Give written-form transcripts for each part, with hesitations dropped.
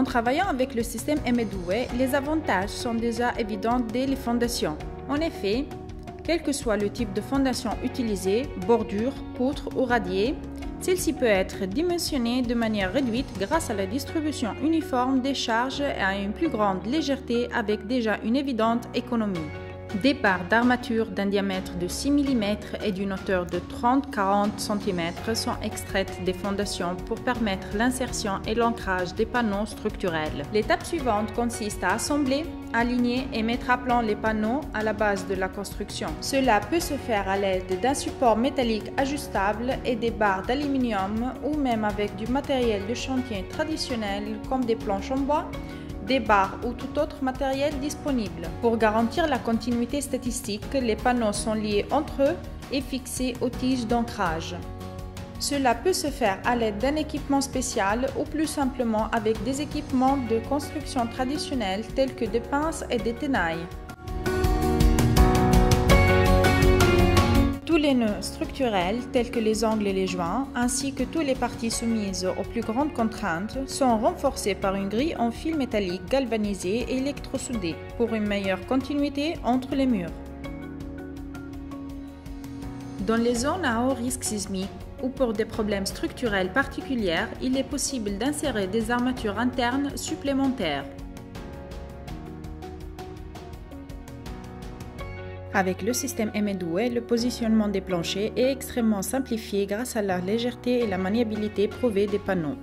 En travaillant avec le système M2W, les avantages sont déjà évidents dès les fondations. En effet, quel que soit le type de fondation utilisé, bordure, poutre ou radier, celle-ci peut être dimensionnée de manière réduite grâce à la distribution uniforme des charges et à une plus grande légèreté avec déjà une évidente économie. Des barres d'armature d'un diamètre de 6 mm et d'une hauteur de 30-40 cm sont extraites des fondations pour permettre l'insertion et l'ancrage des panneaux structurels. L'étape suivante consiste à assembler, aligner et mettre à plat les panneaux à la base de la construction. Cela peut se faire à l'aide d'un support métallique ajustable et des barres d'aluminium ou même avec du matériel de chantier traditionnel comme des planches en bois, des barres ou tout autre matériel disponible. Pour garantir la continuité statistique, les panneaux sont liés entre eux et fixés aux tiges d'ancrage. Cela peut se faire à l'aide d'un équipement spécial ou plus simplement avec des équipements de construction traditionnels tels que des pinces et des tenailles. Tous les nœuds structurels, tels que les angles et les joints, ainsi que toutes les parties soumises aux plus grandes contraintes, sont renforcés par une grille en fil métallique galvanisé et électrosoudé pour une meilleure continuité entre les murs. Dans les zones à haut risque sismique ou pour des problèmes structurels particuliers, il est possible d'insérer des armatures internes supplémentaires. Avec le système M2W, le positionnement des planchers est extrêmement simplifié grâce à la légèreté et la maniabilité prouvée des panneaux.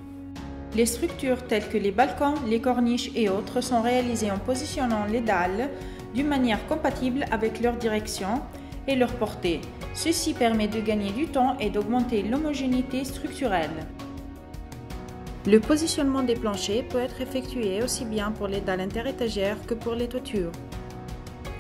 Les structures telles que les balcons, les corniches et autres sont réalisées en positionnant les dalles d'une manière compatible avec leur direction et leur portée. Ceci permet de gagner du temps et d'augmenter l'homogénéité structurelle. Le positionnement des planchers peut être effectué aussi bien pour les dalles interétagères que pour les toitures.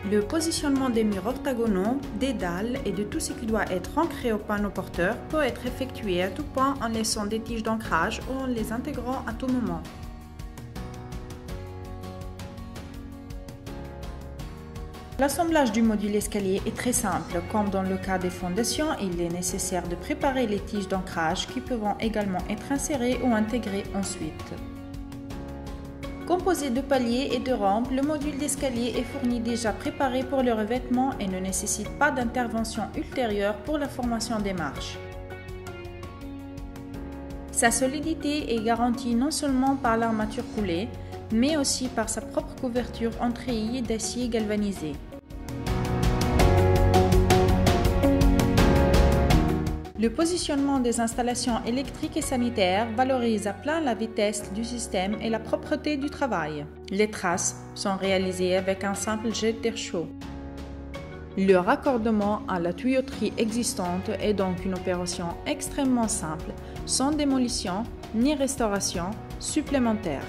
Le positionnement des murs octagonaux, des dalles et de tout ce qui doit être ancré au panneau porteur peut être effectué à tout point en laissant des tiges d'ancrage ou en les intégrant à tout moment. L'assemblage du module escalier est très simple. Comme dans le cas des fondations, il est nécessaire de préparer les tiges d'ancrage qui peuvent également être insérées ou intégrées ensuite. Composé de paliers et de rampes, le module d'escalier est fourni déjà préparé pour le revêtement et ne nécessite pas d'intervention ultérieure pour la formation des marches. Sa solidité est garantie non seulement par l'armature coulée, mais aussi par sa propre couverture en treillis d'acier galvanisé. Le positionnement des installations électriques et sanitaires valorise à plein la vitesse du système et la propreté du travail. Les traces sont réalisées avec un simple jet d'air chaud. Le raccordement à la tuyauterie existante est donc une opération extrêmement simple, sans démolition ni restauration supplémentaire.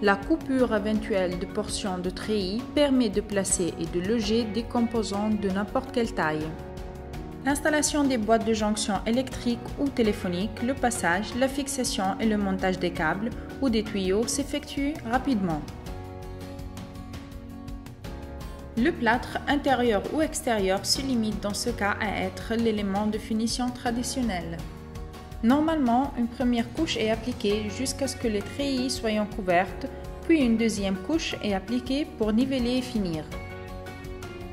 La coupure éventuelle de portions de treillis permet de placer et de loger des composants de n'importe quelle taille. L'installation des boîtes de jonction électriques ou téléphoniques, le passage, la fixation et le montage des câbles ou des tuyaux s'effectuent rapidement. Le plâtre intérieur ou extérieur se limite dans ce cas à être l'élément de finition traditionnel. Normalement, une première couche est appliquée jusqu'à ce que les treillis soient couvertes, puis une deuxième couche est appliquée pour niveler et finir.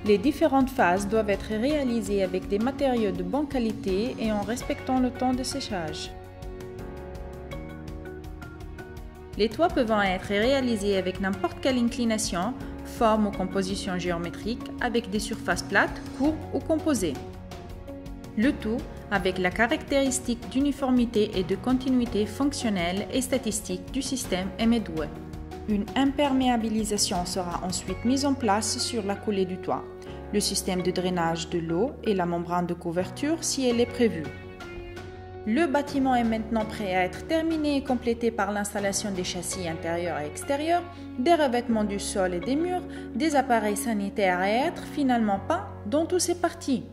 Les différentes phases doivent être réalisées avec des matériaux de bonne qualité et en respectant le temps de séchage. Les toits peuvent être réalisés avec n'importe quelle inclination, forme ou composition géométrique, avec des surfaces plates, courbes ou composées. Le tout avec la caractéristique d'uniformité et de continuité fonctionnelle et statistique du système M2W. Une imperméabilisation sera ensuite mise en place sur la coulée du toit, le système de drainage de l'eau et la membrane de couverture si elle est prévue. Le bâtiment est maintenant prêt à être terminé et complété par l'installation des châssis intérieurs et extérieurs, des revêtements du sol et des murs, des appareils sanitaires et être finalement peints dans toutes ses parties.